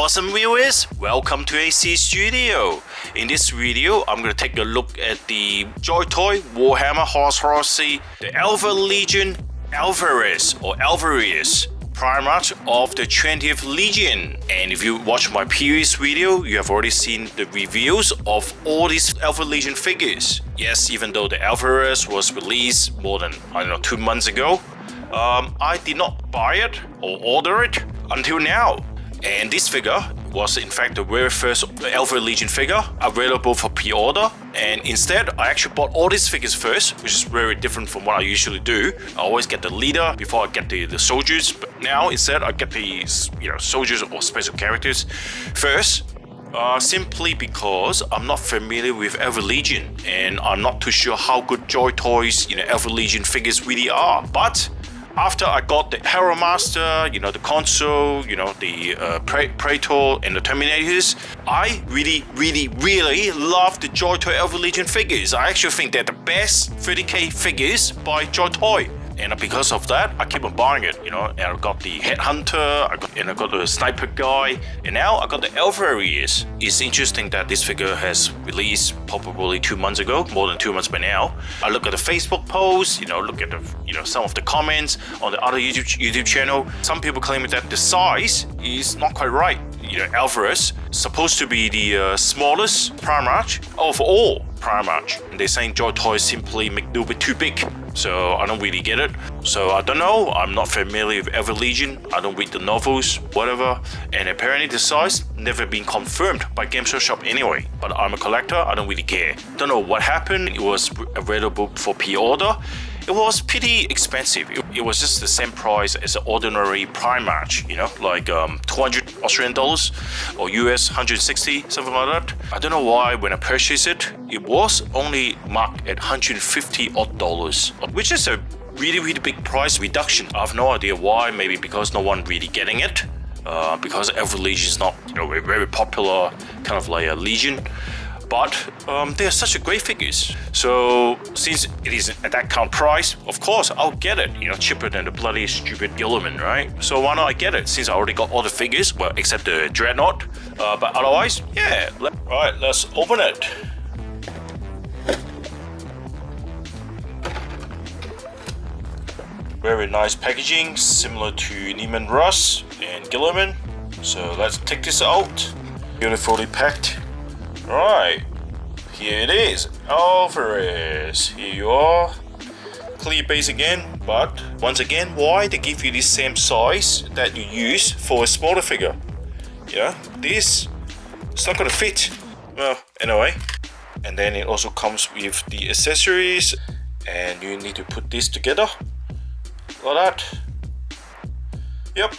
awesome viewers, welcome to AC Studio. In this video, I'm going to take a look at the Joytoy Warhammer Horus Heresy, the Alpha Legion Alpharius or Alpharius, Primarch of the 20th Legion. And if you watch my previous video, you have already seen the reviews of all these Alpha Legion figures. Yes, even though the Alpharius was released more than, 2 months ago, I did not buy it or order it until now. And this figure was in fact the very first Alpha Legion figure available for pre-order, and instead I actually bought all these figures first, which is very different from what I usually do. I always get the leader before I get the soldiers, but now instead I get the soldiers or special characters first. Simply because I'm not familiar with Alpha Legion and I'm not too sure how good Joytoy's Alpha Legion figures really are. But after I got the Hero Master, the console, the Praetor and the Terminators, I really love the Joytoy Alpha Legion figures. I actually think they're the best 30k figures by Joytoy. And because of that, I keep on buying it, and I got the Headhunter, I got the Sniper guy, and now I got the Alpharius. It's interesting that this figure has released probably 2 months ago, more than 2 months by now. I look at the Facebook posts, look at the, some of the comments on the other YouTube channel. Some people claim that the size is not quite right. Alpharius supposed to be the smallest Primarch of all Primarch, and they're saying Joytoy simply make a little bit too big. So I don't really get it. So I don't know. I'm not familiar with Alpha Legion. I don't read the novels, whatever. And apparently the size never been confirmed by Games Workshop anyway. But I'm a collector. I don't really care. Don't know what happened. It was available for pre-order. It was pretty expensive. It was just the same price as an ordinary Primarch, like 200 Australian dollars or US 160, something like that. I don't know why when I purchased it, it was only marked at $150 odd, which is a really big price reduction. I have no idea why. Maybe because no one really getting it. Because Alpha Legion is not, a very popular kind of like a legion. But they are such a great figures. So since it is at that kind of price, of course I'll get it. Cheaper than the bloody stupid Gilliman, right? So why not I get it? Since I already got all the figures, well, except the Dreadnought. But otherwise, yeah. Right, let's open it. Very nice packaging, similar to Neiman Russ and Gilliman. So let's take this out. Beautifully packed. Right, here it is, Alpharius. Here you are. Clear base again, but once again, why they give you the same size that you use for a smaller figure? This it's not gonna fit. Well, anyway. And then it also comes with the accessories, and you need to put this together like that. Yep.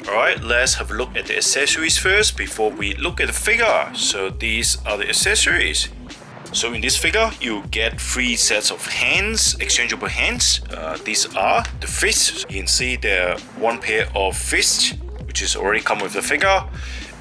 Alright, let's have a look at the accessories first before we look at the figure. So these are the accessories. So in this figure, you get 3 sets of hands, exchangeable hands. These are the fists. You can see there are 1 pair of fists, which is already come with the figure.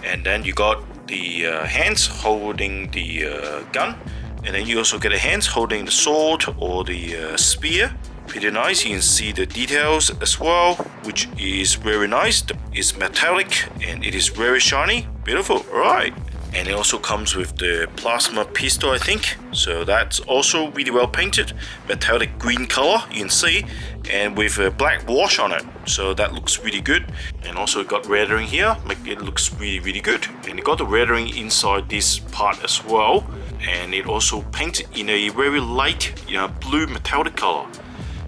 And then you got the hands holding the gun. And then you also get the hands holding the sword or the spear. Pretty nice. You can see the details as well, which is very nice. It's metallic and it is very shiny. Beautiful. Alright. And it also comes with the plasma pistol, I think. So that's also really well painted. Metallic green color, you can see. And with a black wash on it. So that looks really good. And also it got weathering here. It looks really good. And it got the weathering inside this part as well. And it also painted in a very light, blue metallic color.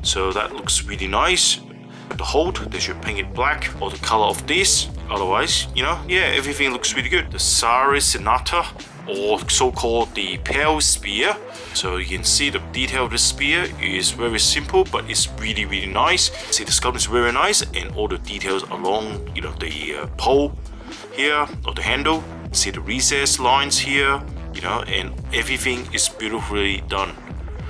So that looks really nice. The hold, they should paint it black or the color of this. Otherwise, everything looks really good. The Sari Sonata, or so-called the Pale Spear. So you can see the detail of the spear is very simple, but it's really nice. See, the sculpt is very nice, and all the details along, the pole here or the handle. See the recess lines here, and everything is beautifully done.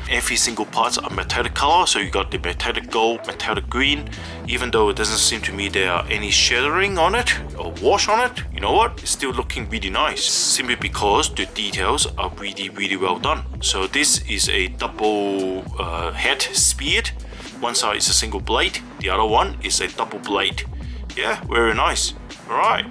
Every single parts are metallic color, so you got the metallic gold, metallic green. Even though it doesn't seem to me there are any shadowing on it or wash on it, you know what? It's still looking really nice, simply because the details are really well done. So this is a double head spear. One side is a single blade, the other one is a double blade. Yeah, very nice. All right.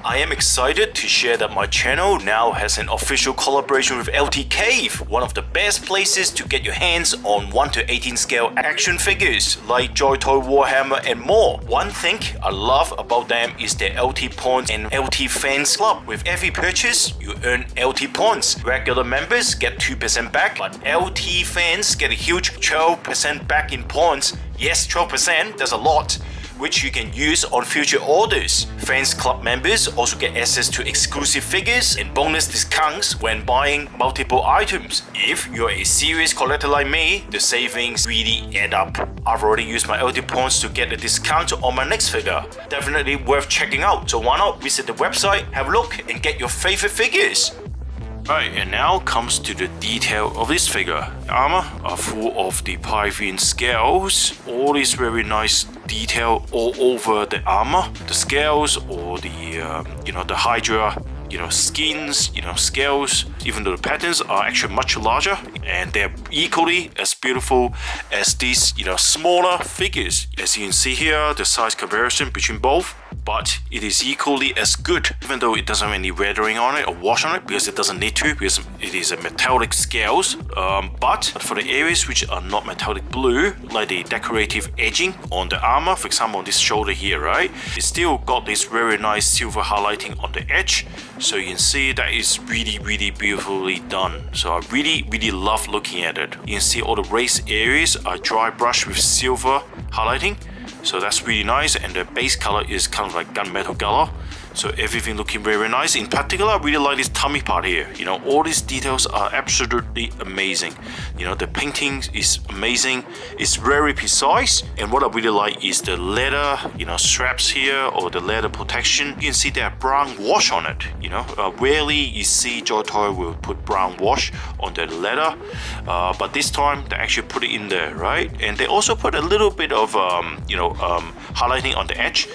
I am excited to share that my channel now has an official collaboration with LT Cave, one of the best places to get your hands on 1:18 scale action figures like Joytoy Warhammer and more. One thing I love about them is their LT points and LT fans club. With every purchase, you earn LT points. Regular members get 2% back, but LT fans get a huge 12% back in points. Yes, 12%, that's a lot, which you can use on future orders. Fans Club members also get access to exclusive figures and bonus discounts when buying multiple items. If you're a serious collector like me, the savings really add up. I've already used my LT points to get a discount on my next figure. Definitely worth checking out, so why not visit the website, have a look, and get your favorite figures. Right, and now comes to the detail of this figure. The armor are full of the Pythian scales. All this very nice detail all over the armor. The scales or the Hydra, skins, scales, even though the patterns are actually much larger and they're equally as beautiful as these, smaller figures. As you can see here, the size comparison between both, but it is equally as good, even though it doesn't have any weathering on it or wash on it, because it doesn't need to, because it is a metallic scales. But for the areas which are not metallic blue, like the decorative edging on the armor, for example on this shoulder here, right, it still got this very nice silver highlighting on the edge, so you can see that is really beautifully done. So I really love looking at it. You can see all the raised areas are dry brushed with silver highlighting, so that's really nice, and the base color is kind of like gunmetal color, so everything looking very nice. In particular, I really like this tummy part here. All these details are absolutely amazing. The painting is amazing, it's very precise, and what I really like is the leather, straps here, or the leather protection. You can see that brown wash on it. Rarely you see Joytoy will put brown wash on the leather, but this time they actually put it in there, right? And they also put a little bit of highlighting on the edge.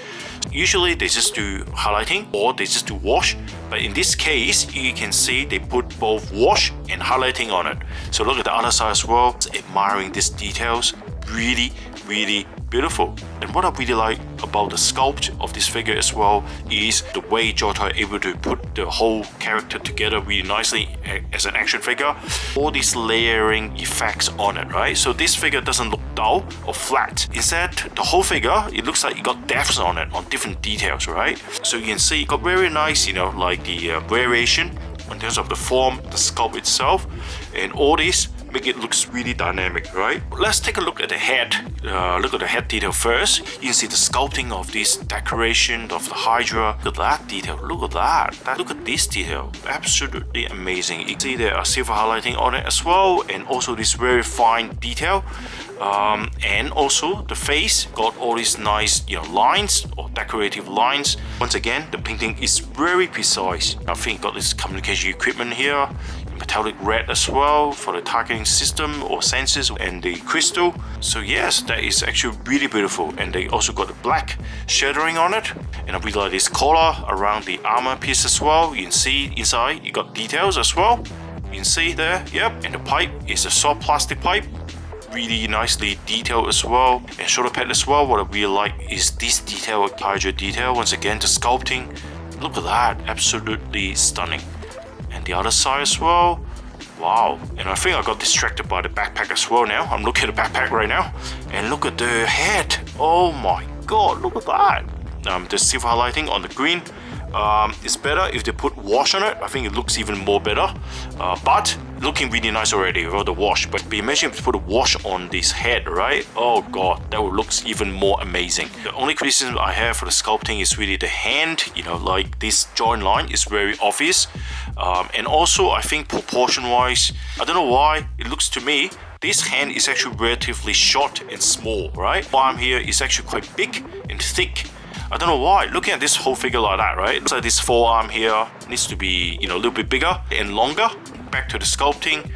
Usually they just do highlighting or they just do wash, but in this case you can see they put both wash and highlighting on it. So look at the other side as well, admiring these details, really beautiful. And what I really like about the sculpt of this figure as well is the way Joytoy are able to put the whole character together really nicely as an action figure. All these layering effects on it, right? So this figure doesn't look dull or flat. Instead, the whole figure, it looks like it got depths on it, on different details, right? So you can see it got very nice, like the variation in terms of the form, the sculpt itself, and all this make it looks really dynamic, right? Let's take a look at the head. Look at the head detail first. You can see the sculpting of this decoration of the Hydra. Look at that detail. Look at that. Look at this detail. Absolutely amazing. You can see there are silver highlighting on it as well, and also this very fine detail. And also the face got all these nice, lines or decorative lines. Once again, the painting is very precise. I think got this communication equipment here, metallic red as well for the targeting system or sensors, and the crystal. So yes, that is actually really beautiful. And they also got the black shadowing on it, and I really like this collar around the armor piece as well. You can see inside you got details as well. You can see there, yep. And the pipe is a soft plastic pipe, really nicely detailed as well, and shoulder pad as well. What I really like is this detail, Hydra detail. Once again, the sculpting, look at that, absolutely stunning. And the other side as well, wow. And I think I got distracted by the backpack as well now. I'm looking at the backpack right now, and look at the head. Oh my god, look at that. The silver highlighting on the green. It's better if they put wash on it. I think it looks even more better, but looking really nice already without the wash. But imagine if you put a wash on this head, right? Oh god, that would look even more amazing. The only criticism I have for the sculpting is really the hand. Like this joint line is very obvious, and also I think proportion wise, I don't know why it looks to me this hand is actually relatively short and small, right? Arm here is actually quite big and thick. I don't know why. Looking at this whole figure like that, right? Looks like this forearm here needs to be, a little bit bigger and longer. Back to the sculpting.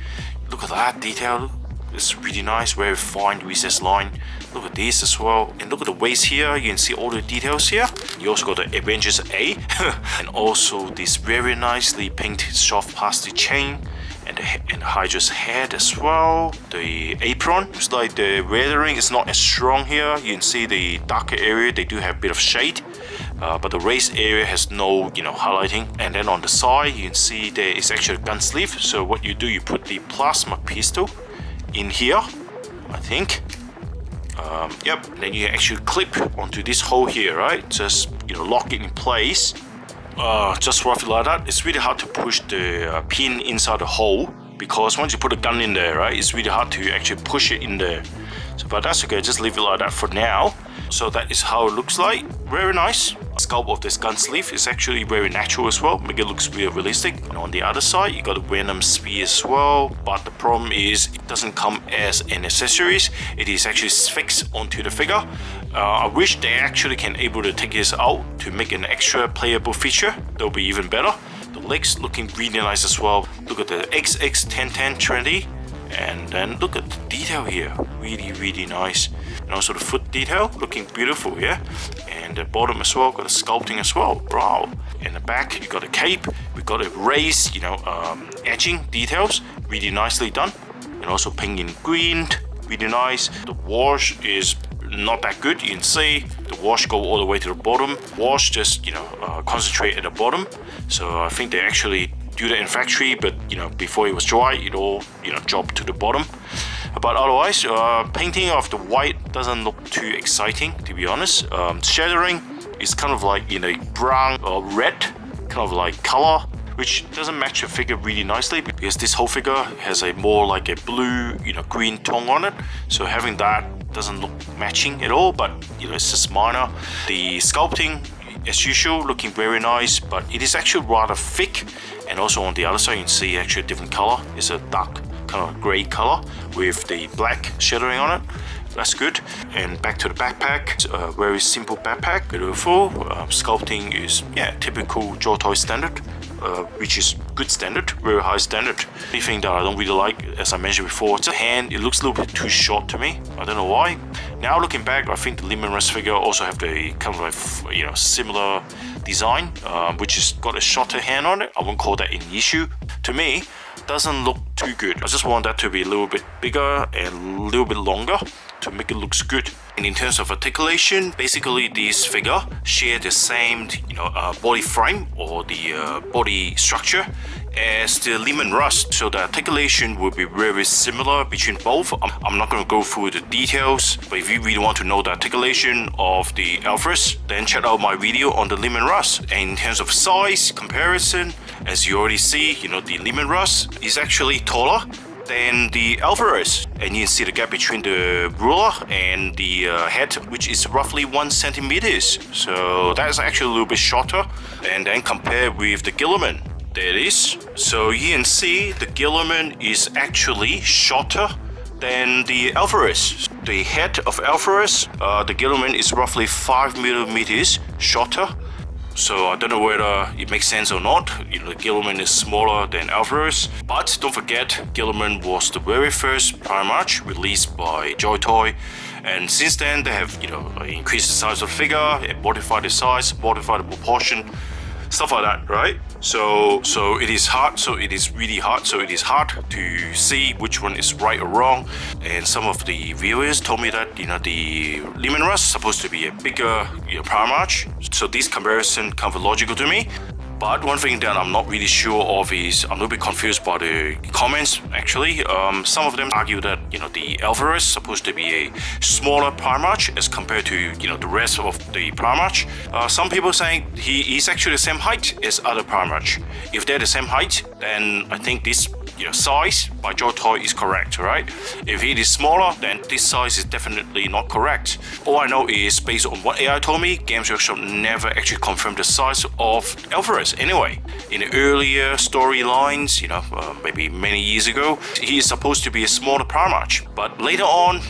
Look at that detail. It's really nice, very fine recessed line. Look at this as well. And look at the waist here. You can see all the details here. You also got the Avengers A. And also this very nicely painted soft plastic chain. And Hydra's head as well. The apron, looks like the weathering is not as strong here. You can see the darker area, they do have a bit of shade. but the raised area has no, highlighting. And then on the side, you can see there is actually a gun sleeve. So what you do, you put the plasma pistol in here, I think. Yep. And then you actually clip onto this hole here, right? Just lock it in place. Just roughly like that. It's really hard to push the pin inside the hole, because once you put a gun in there, right, it's really hard to actually push it in there. So, but that's okay, just leave it like that for now. So that is how it looks like. Very nice. The sculpt of this gun sleeve is actually very natural as well, make it look really realistic. And on the other side, you got a Venom spear as well, but the problem is it doesn't come as an accessories. It is actually fixed onto the figure. I wish they actually can able to take this out to make an extra playable feature. That'll be even better. The legs looking really nice as well. Look at the XX1010 trendy. And then look at the detail here, really nice. And also the foot detail looking beautiful, yeah. And the bottom as well, got the sculpting as well. Wow. In the back, you got a cape, we got a raised, etching details, really nicely done. And also pink and green, really nice. The wash is not that good. You can see the wash go all the way to the bottom. Wash just concentrate at the bottom. So I think they actually do that in factory, but before it was dry, it all dropped to the bottom. But otherwise, painting of the white doesn't look too exciting, to be honest. Shadowing is kind of like in a brown or red kind of like color, which doesn't match the figure really nicely, because this whole figure has a more like a blue green tone on it. So having that doesn't look matching at all, but it's just minor. The sculpting, as usual, looking very nice, but it is actually rather thick. And also on the other side, you can see actually a different color. It's a dark kind of gray color with the black shadowing on it. That's good. And back to the backpack. Very simple backpack, beautiful. Sculpting is typical Joytoy standard, which is good standard, very high standard. The only thing that I don't really like, as I mentioned before, it's a hand. It looks a little bit too short to me. I don't know why. Now looking back, I think the Lehman Russ figure also have the kind of like similar design, which has got a shorter hand on it. I won't call that an issue. To me, doesn't look too good. I just want that to be a little bit bigger and a little bit longer to make it looks good. And in terms of articulation, basically this figure share the same body frame or the body structure as the Lehman Russ, so the articulation will be very similar between both. I'm not going to go through the details, but if you really want to know the articulation of the Alpharius, then check out my video on the Lehman Russ. And in terms of size comparison, as you already see, the Lehman Russ is actually taller than the Alpharius, and you can see the gap between the ruler and the head, which is roughly 1 centimeters. So that is actually a little bit shorter. And then compared with the Guilliman, there it is. So you can see the Guilliman is actually shorter than the Alpharius. The head of Alpharius, the Guilliman is roughly 5 millimeters shorter. So I don't know whether it makes sense or not. The Guilliman is smaller than Alpharius, but don't forget, Guilliman was the very first Primarch released by Joytoy, and since then they have increased the size of the figure, modified the size, modified the proportion, stuff like that, right? So it is hard. So it is really hard. So it is hard to see which one is right or wrong. And some of the viewers told me that the Lehman Russ is supposed to be a bigger Primarch. So this comparison comes logical to me. But one thing that I'm not really sure of is I'm a little bit confused by the comments actually. Some of them argue that the Alpharius is supposed to be a smaller Primarch as compared to the rest of the Primarch. Some people saying he is actually the same height as other Primarch. If they're the same height, then I think this size by Joytoy is correct, right? If it is smaller, then this size is definitely not correct. All I know is based on what AI told me, Games Workshop never actually confirmed the size of Alpharius. Anyway, in the earlier storylines, maybe many years ago, he is supposed to be a smaller Primarch. But later on,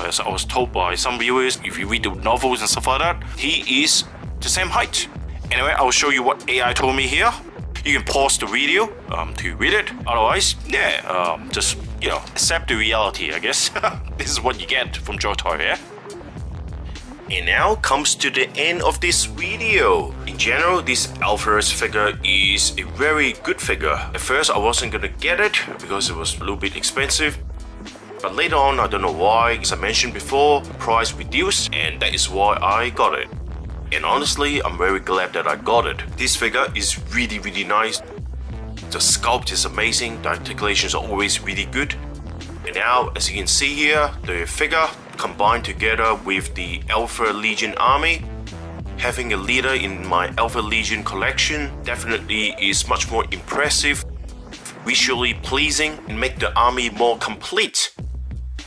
as I was told by some viewers, if you read the novels and stuff like that, he is the same height. Anyway, I will show you what AI told me here. You can pause the video to read it. Otherwise, just accept the reality, I guess. This is what you get from Joytoy, yeah? And now comes to the end of this video. In general, this Alpharius figure is a very good figure. At first, I wasn't gonna get it because it was a little bit expensive. But later on, I don't know why, as I mentioned before, the price reduced, and that is why I got it. And honestly, I'm very glad that I got it. This figure is really nice. The sculpt is amazing, the articulations are always really good. And now, as you can see here, the figure combined together with the Alpha Legion army. Having a leader in my Alpha Legion collection definitely is much more impressive, visually pleasing, and make the army more complete.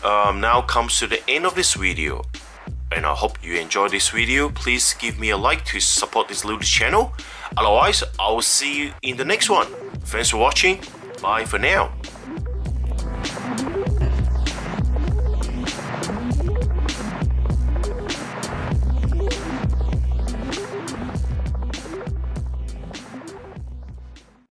Now comes to the end of this video. And I hope you enjoyed this video. Please give me a like to support this little channel. Otherwise, I will see you in the next one. Thanks for watching. Bye for now.